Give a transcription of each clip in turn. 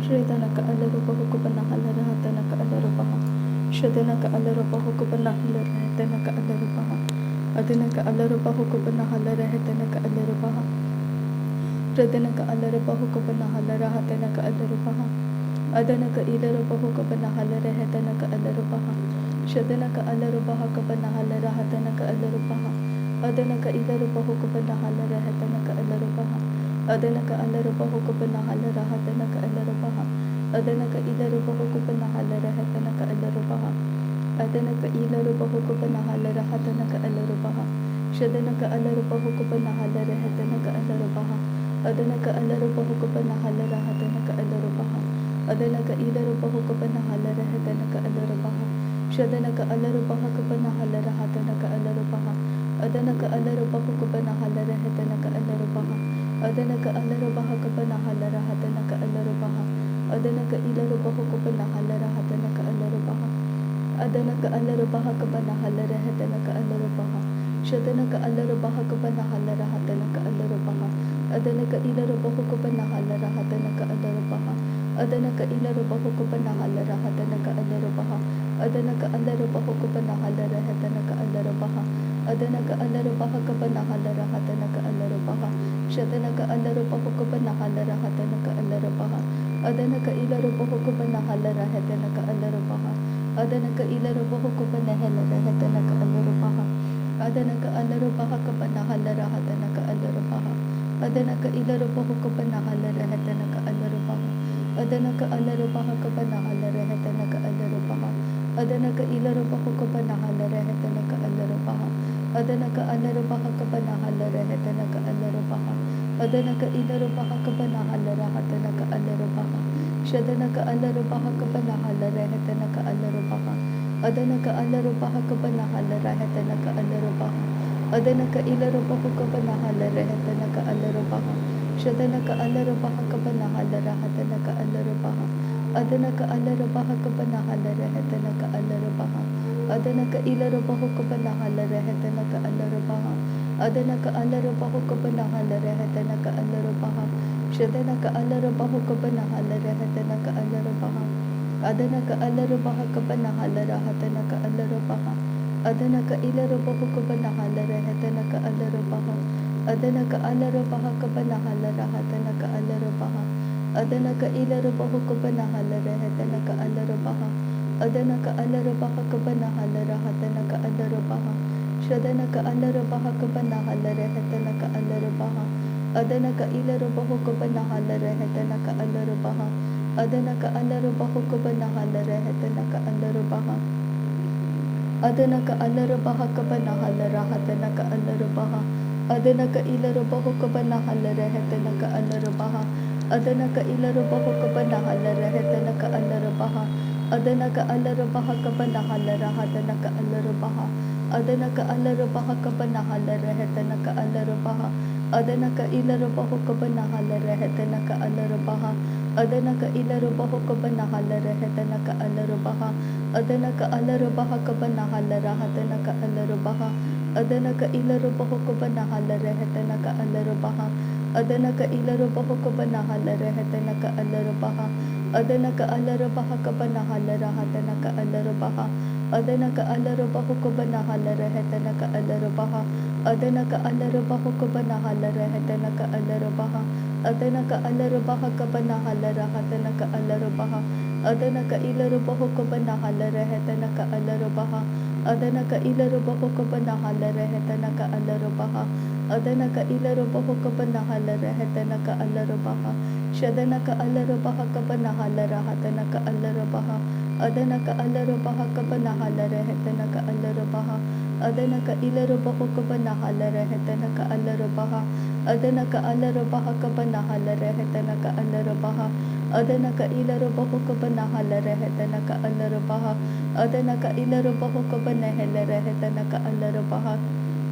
Shredanaka Alaruba Hukubana Halarahatanaka Alarabaha. Shadanaka Alaruba Hukubana Halarahatanaka Alarabaha. Adanaka Alaruba Hukubana Halarahatanaka Alarabaha. Radanaka Alaraba Hukubana Halarahatanaka Alarabaha. Adanaka Ilaruba Hukubana Halarahatanaka Alarabaha. Shadanaka Alaruba Hukubana Halarahatanaka Alarabaha. Adanaka Ilaruba Hukubana Halarahatanaka Alarabaha. Adanaka Alaruba Hukubana Halarahatanaka Alarabaha. Adanaka Ilaruba Hukubana Halarahatanaka Alarabaha. Adanaka Ilaruba Hukubana Halarahatanaka Alarabaha. Shadanaka Alaruba Hukubana Halarahatanaka Alarabaha. Adanaka Alaruba Hukubana Halarahatanaka Alarabaha. Adanaka Ilaruba Hukubana Halarahatanaka Alarabaha. Shadanaka Alaruba Hukubana Halarahatanaka Alarabaha. Adanaka Alaruba Hukubana Halarahatanaka Alarabaha. Adanaka Alaruba Hukubana Halarahatanaka Alarabaha. Adanaka Ilaruba Hukubana Halarahatanaka Alarabaha. Adanaka Alaruba Hukubana Halarahatanaka Alarabaha. Shadanaka Alaruba Hukubana Halarahatanaka Alarabaha. Adanaka Ilaruba Hukubana Halarahatanaka Alarabaha. Adanaka Ilaruba Hukubana Halarahatanaka Alarabaha. Adanaka Alaruba Hukubana Halarahatanaka Alarabaha. Adanaka Alaruba Hukubana Halarahatanaka Alarabaha. Shadanaka Alaruba Hukubana Halarahatanaka Alarabaha. Adanaka Ilaruba Hukubana Halarahatanaka Alarabaha. Adanaka Ilaruba Hukubana Halarahatanaka Alarabaha. Adanaka Alaruba Hukubana Halarahatanaka Alarabaha. Adanaka Ilaruba Hukubana Halarahatanaka Alarabaha. Adanaka Alaruba Hukubana Halarahatanaka Alarabaha. Adanaka Ilaruba Hukubana Halarahatanaka Alarabaha. Adanaka Alaruba Hukubana Halarahatanaka Alarabaha. Adanaka Ilaruba Hukubana Halarahatanaka Alarabaha. Shadanaka Alaruba Hukubana Halarahatanaka Alarabaha. Adanaka Alaruba Hukubana Halarahatanaka Alarabaha. Adanaka Ilaruba Hukubana Halarahatanaka Alarabaha. Shadanaka Alaruba Hukubana Halarahatanaka Alarabaha. Adanaka Alaruba Hukubana Halarahatanaka Alarabaha. Adanaka Ilaruba Hukubana Halarahatanaka Alarabaha. Adanaka Alaruba Hukubana Halarahatanaka Alarabaha. Shadanaka Alaruba Hukubana Halarahatanaka Alarabaha. Adanaka Alaruba Hukubana Halarahatanaka Alarabaha. Adanaka Ilaruba Hukubana Halarahatanaka Alarabaha. Adanaka Alaruba Hukubana Halarahatanaka Alarabaha. Adanaka Ilaruba Hukubana Halarahatanaka Alarabaha. Adanaka Alaruba Hukubana Halarahatanaka Alarabaha. Shadanaka Alaruba Hukubana Halarahatanaka Alarabaha. Adanaka Ilaruba Hukubana Halarahatanaka Alarabaha. Adanaka Alaruba Hukubana Halarahatanaka Alarabaha. Adanaka Alaruba Hukubana Halarahatanaka Alarabaha. Adanaka Ilaruba Hukubana Halarahatanaka Alarabaha. Adanaka Ilaruba Hukubana Halarahatanaka Alarabaha. Adanaka Alaruba Hukubana Halarahatanaka Alarabaha. Adanaka Alaruba Hukubana Halarahatanaka Alarabaha. Adanaka Ilaruba Hukubana Halarahatanaka Alarabaha. Adanaka Ilaruba Hukubana Halarahatanaka Alarabaha. Adanaka Alaruba Hukubana Halarahatanaka Alarabaha. Adanaka Ilaruba Hukubana Halarahatanaka Alarabaha. Adanaka Ilaruba Hukubana Halarahatanaka Alarabaha. Adanaka Alaruba Hukubana Halarahatanaka Alarabaha. Adanaka Alaruba Hukubana Halarahatanaka Alarabaha. Adanaka Alaruba Hukubana Halarahatanaka Alarabaha. Adanaka Alaruba Hukubana Halarahatanaka Alarabaha. Adanaka Ilaruba Hukubana Halarahatanaka Alarabaha. Adanaka Ilaruba Hukubana Halarahatanaka Alarabaha. Adanaka Ilaruba Hukubana Halarahatanaka Alarabaha. Shadanaka Alaruba Hukubana Halarahatanaka Alarabaha. Adanaka Alaruba Hukubana Halarahatanaka Alarabaha. Adanaka Ilaruba Hukubana Halarahatanaka Alarabaha. Adanaka Alaruba Hukubana Halarahatanaka Alarabaha. Adanaka Ilaruba Hukubana Halarahatanaka Alarabaha. Adanaka Ilaruba Hukubana Halarahatanaka Alarabaha.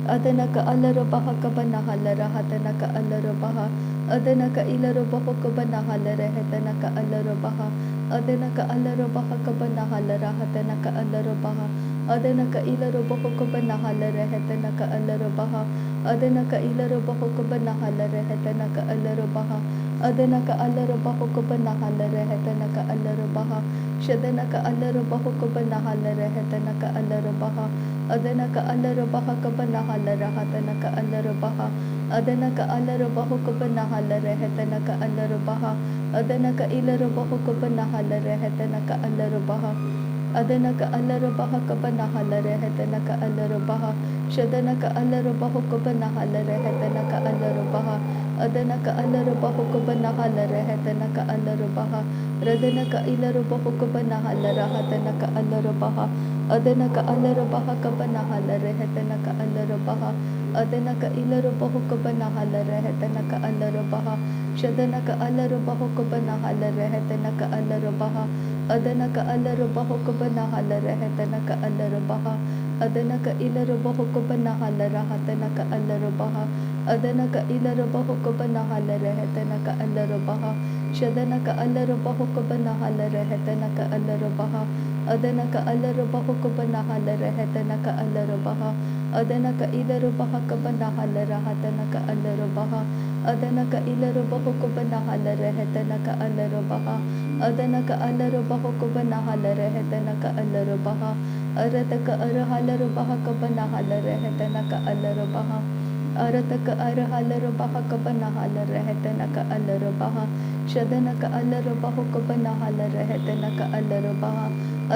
Adanaka Alaruba Hukubana Halarahatanaka Alarabaha. Adanaka Ilaruba Hukubana Halarahatanaka Alarabaha. Adanaka Alaruba Hukubana Halarahatanaka Alarabaha. Adanaka Ilaruba Hukubana Halarahatanaka Alarabaha. Adanaka Ilaruba Hukubana Halarahatanaka Alarabaha. adana ka alaraba hukubana halareheta ka alarabaha shadana ka alarabahu kubana halareheta ka alarabaha adana ka alarabaha kabana halarahata ka alarabaha adana ka alarabahu kubana halareheta ka alarabaha adana ka ilarabahu kubana halareheta ka alarabaha adana ka alarabaha kabana halareheta ka alarabaha shadana ka alarabahu kubana halareheta ka alarabaha adana ka alarabahu kubana halareheta ka alarabaha radana ka ilarabahu kubana halarahata ka alarabaha adana ka alarabaha kabana halareheta ka alarabaha adana ka ilarabahu kubana halareheta ka alarabaha shadana ka alarabahu kubana halareheta ka alarabaha adana ka alarabahu kubana halareheta ka alarabaha adana ka ilarabahu kubana halarahata ka alarabaha adana ka ilarabahu kubana halareheta ka alarabaha shadana ka alarabahu kubana halareheta ka alarabaha adana ka alarabahu kubana halareheta ka alarabaha adana ka ilarabaha kubana halarahata ka alarabaha adana ka ilarabahu kubana halareheta ka alarabaha adana ka alarabahu kubana halareheta ka alarabaha arata ka arahalarabaha kabana halareheta ka alarabaha arata ka arahalarabaha kabana halareheta ka alarabaha shadana ka alarabahu kabana halareheta ka alarabaha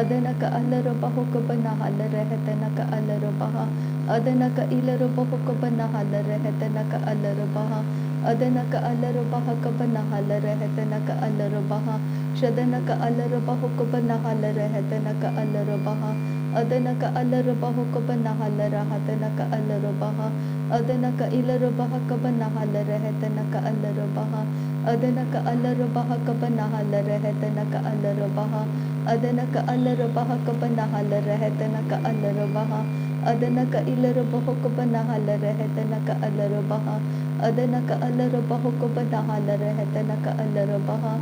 adana ka alarabahu kabana halareheta ka alarabaha adana ka ilarabahu kabana halareheta ka alarabaha adana ka alarabaha kabana halareheta ka alarabaha shadana ka alarabahu kabana halareheta ka alarabaha adana ka alarabahu kabana halarahata ka alarabaha adana ka ilarabaha kabana halareheta ka alarabaha adana ka alarabaha kabana halareheta ka alarabaha adana ka alarabaha kabana halareheta ka alarabaha adana ka ilarabahu kabana halareheta ka alarabaha adana ka alarabahu kabana halareheta ka alarabaha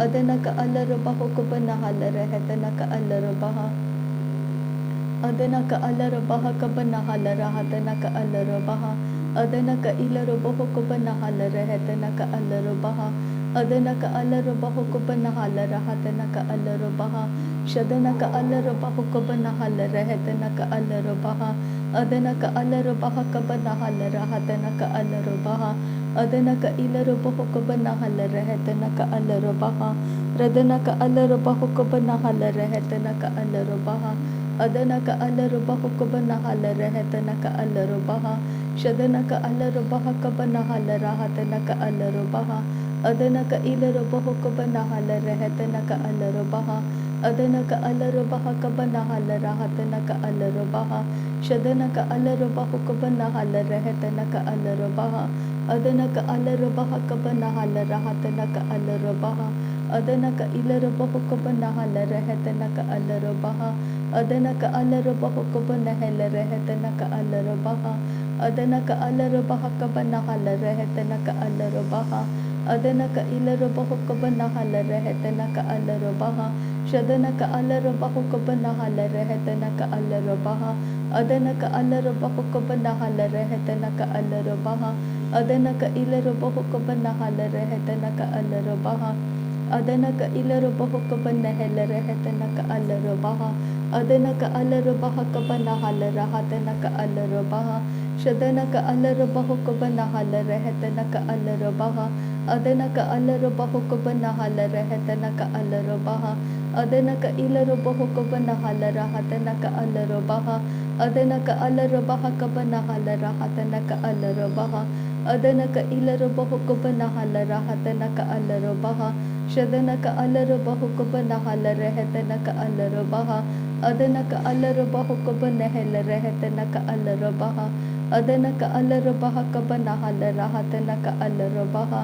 adana ka alarabahu kabana halareheta ka alarabaha adana ka alarabaha kabana halarahata ka alarabaha adana ka ilarabahu kabana halareheta ka alarabaha adana ka alarabahu kabana halarahata ka alarabaha shadana ka alarabahu kabana halareheta ka alarabaha adana ka alarabaha kabana halarahata ka alarabaha adana ka ilarabahu kabana halareheta ka alarabaha radana ka alarabahu kabana halareheta ka alarabaha adana ka alarabahu kabana halareheta ka alarabaha shadana ka alarabaha kabana halarahata ka alarabaha adana ka ilarabahu kabana halareheta ka alarabaha adana ka alarabaha kabana halarahata ka alarabaha shadana ka alarabahu kabana halareheta ka alarabaha adana ka alarabaha kabana halarahata ka alarabaha adana ka ilarabahu kabana halareheta ka alarabaha adana ka alarabahu kabana halareheta ka alarabaha adana ka alarabaha kabana halareheta ka alarabaha adana ka ilarabahu kabana halareheta ka alarabaha shadana ka alarabahu kabana halareheta ka alarabaha adana ka alarabahu kabana halareheta ka alarabaha adana ka ilarabahu kabana halareheta ka alarabaha adana ka ilarabahu kabana halareheta ka alarabaha adana ka alarabaha kabana halarahata ka alarabaha shadana ka alarabahu kabana halareheta ka alarabaha adana ka alarabahu kabana halareheta ka alarabaha adana ka ilarabahu kabana halarahata ka alarabaha adana ka alarabaha kabana halarahata ka alarabaha adana ka ilarabahu kabana halarahata ka alarabaha shadana ka alarabahu kabana halareheta ka alarabaha adana ka alarabahu kabana halareheta ka alarabaha adana ka alarabaha kabana halarahata ka alarabaha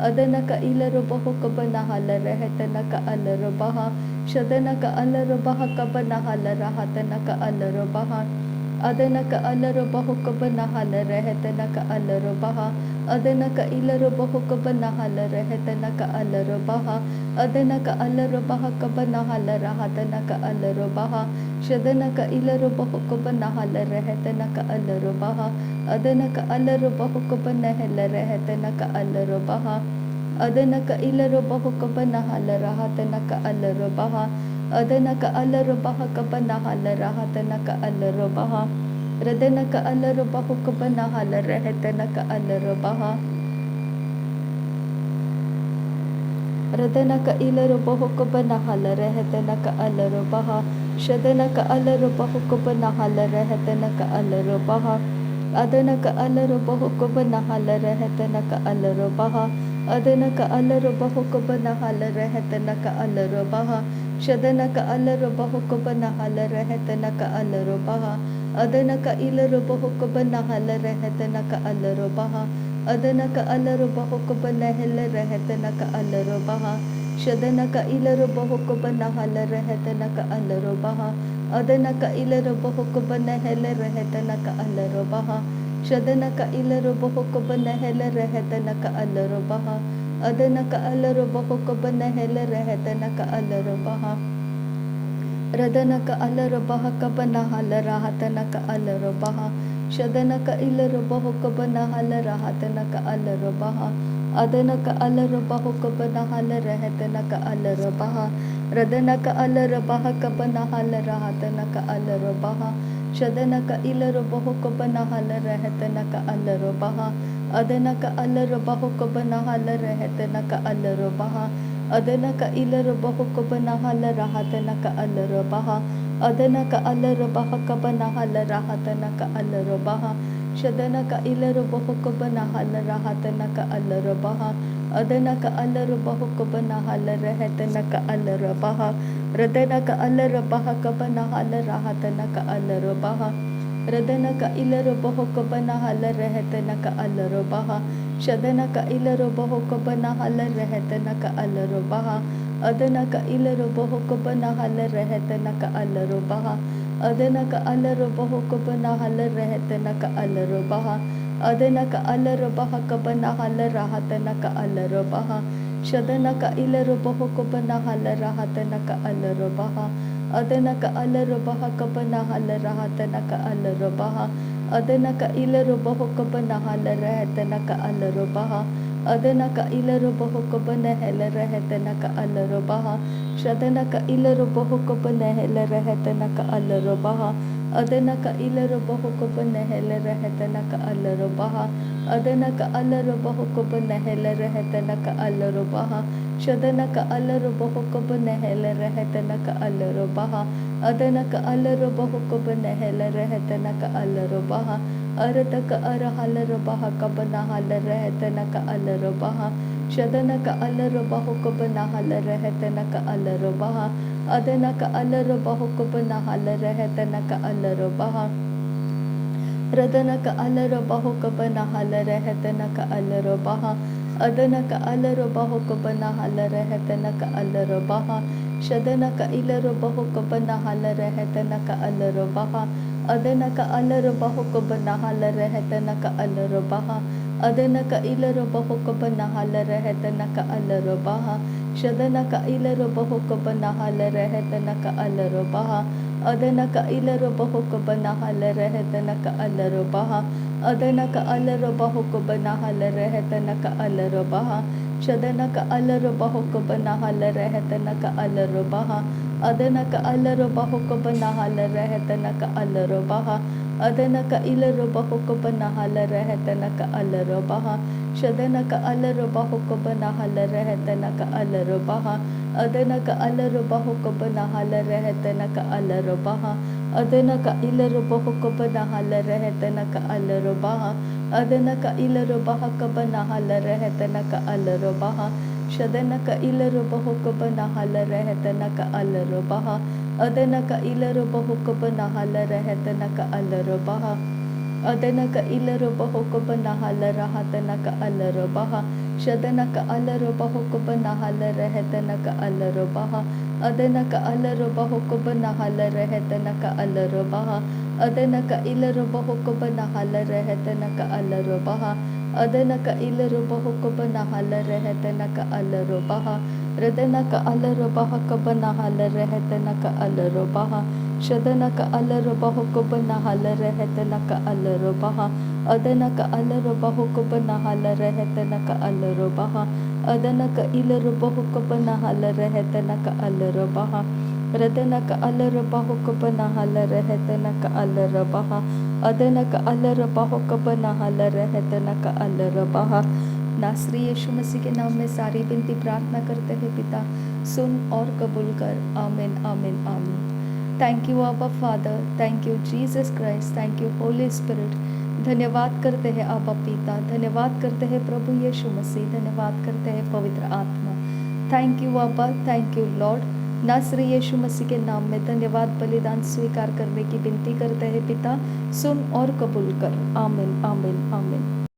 adana ka ilarabahu kabana halareheta ka alarabaha shadana ka alarabaha kabana halarahata ka alarabaha adana ka alarabahu kabana halareheta ka alarabaha adana ka ilarabahu kabana halareheta ka alarabaha adana ka alarabaha kabana halarahata ka alarabaha shadana ka ilarabahu kabana halareheta ka alarabaha adana ka alarabahu kabana halareheta ka alarabaha adana ka ilarubahu kabanahala rahatana ka alarubaha, adana ka alarubaha kabanahala rahatana ka alarubaha, radana ka alarubahu kabanahala rahatana ka alarubaha, radana ka ilarubahu kabanahala rahatana ka alarubaha, shadana ka alarubahu kabanahala rahatana ka alarubaha, adana ka alarubahu kabanahala rahatana ka alarubaha, adana ka alarubahu kabanahala rahatana ka alarubaha, shadana ka alarubahu kabanahala rahatana ka alarubaha, adana ka ilarubahu kabanahala rahatana ka alarubaha, adana ka alarubahu kabanahala rahatana ka alarubaha, shadana ka ilarubahu kabanahala rahatana ka alarubaha, adana ka ilarubahu kabanahala rahatana ka alarubaha, shadana ka ilarubahu kabanahala rahatana ka alarubaha, adana ka alarubahu kabanahala rahatana ka alarubaha, radana ka alarubaha kabanahala rahatana ka alarubaha, shadana ka ilarubahu kabanahala rahatana ka alarubaha, adana ka alarubahu kabanahala rahatana ka alarubaha, radana ka alarubaha kabanahala rahatana ka alarubaha, shadana ka ilarubahu kabanahala rahatana ka alarubaha, adana ka alarubahu kabanahala rahatana ka alarubaha, adana ka ilarubahu kabanahala rahatana ka alarubaha, adana ka alarubaha kabanahala rahatana ka alarubaha, shadana ka ilarubahu kabanahala rahatana ka alarubaha, adana ka alarubahu kabanahala rahatana ka alarubaha, radana ka alarubaha kabanahala rahatana ka alarubaha, radana ka ilarubahu kabanahala rahatana ka alarubaha, shadana ka ilarubahu kabanahala rahatana ka alarubaha, adana ka ilarubahu kabanahala rahatana ka alarubaha, adana ka alarubahu kabanahala rahatana ka alarubaha, adana ka alarubaha kabanahala rahatana ka alarubaha, shadana ka ilarubahu kabanahala rahatana ka alarubaha, adana ka alarubaha kabanahala rahatana ka alarubaha, adana ka ilarubahu kabanahala rahatana ka alarubaha, adana ka ilarubahu kabanahala rahatana ka alarubaha, shadana ka ilarubahu kabanahala rahatana ka alarubaha, adana ka ilarubahu kabanahala rahatana ka alarubaha, adana ka alarubahu kabanahala rahatana ka alarubaha, shadana ka alarubahu kabanahala rahatana ka alarubaha, adana ka alarubahu kabanahala rahatana ka alarubaha, arata ka arahalarubaha kabanahala rahatana ka alarubaha, shadana ka alarubahu kabanahala rahatana ka alarubaha, adana ka alarubahu kabanahala rahatana ka alarubaha, radana ka alarubahu kabanahala rahatana ka alarubaha, adana ka alarubahu kabanahala rahatana ka alarubaha, shadana ka ilarubahu kabanahala rahatana ka alarubaha, adana ka alarubahu kabanahala rahatana ka alarubaha, adana ka ilarubahu kabanahala rahatana ka alarubaha, shadana ka ilarubahu kabanahala rahatana ka alarubaha, adana ka ilarubahu kabanahala rahatana ka alarubaha, adana ka alarubahu kabanahala rahatana ka alarubaha, shadana ka alarubahu kabanahala rahatana ka alarubaha, adana ka alarubahu kabanahala rahatana ka alarubaha, adana ka ilarubahu kabanahala rahatana ka alarubaha, shadana ka alarubahu kabanahala rahatana ka alarubaha, adana ka alarubahu kabanahala rahatana ka alarubaha, adana ka ilarubahu kabanahala rahatana ka alarubaha, adana ka ilarubaha kabanahala rahatana ka alarubaha, shadana ka ilarubahu kabanahala rahatana ka alarubaha, adana ka ilarubahu kabanahala rahatana ka alarubaha, adana ka ilarubahu kabanahala rahatana ka alarubaha, shadana ka alarubahu kabanahala rahatana ka alarubaha, adana ka alarubahu kabanahala rahatana ka alarubaha, adana ka ilarubahu kabanahala rahatana ka alarubaha, adana ka ilarubahu kabanahala rahatana ka alarubaha, radana ka alarubaha kabanahala rahatana ka alarubaha, shadana ka alarubahu kabanahala rahatana ka alarubaha, adana ka alarubahu kabanahala rahatana ka alarubaha, Adana ka ilarabahu kabanahala rehetana ka alarabaha. Radana ka alarabahu kabanahala rehetana ka alarabaha. Adana ka alarabahu kabanahala rehetana का अलरबाहा। नासरी यीशु मसीह के नाम में सारी विनती प्रार्थना करते हैं पिता, सुन और कबूल कर। आमीन आमीन आमीन। थैंक यू आबा father, thank you Jesus Christ, thank you Holi spirit. धन्यवाद करते हैं आबा पिता, धन्यवाद करते हैं प्रभु यीशु मसीह, धन्यवाद करते हैं पवित्र आत्मा। थैंक यू आबा, थैंक यू लॉर्ड। नासरी यीशु मसीह के नाम में धन्यवाद बलिदान स्वीकार करने की विनती करते हैं पिता, सुन और कबूल कर। आमीन आमीन आमीन।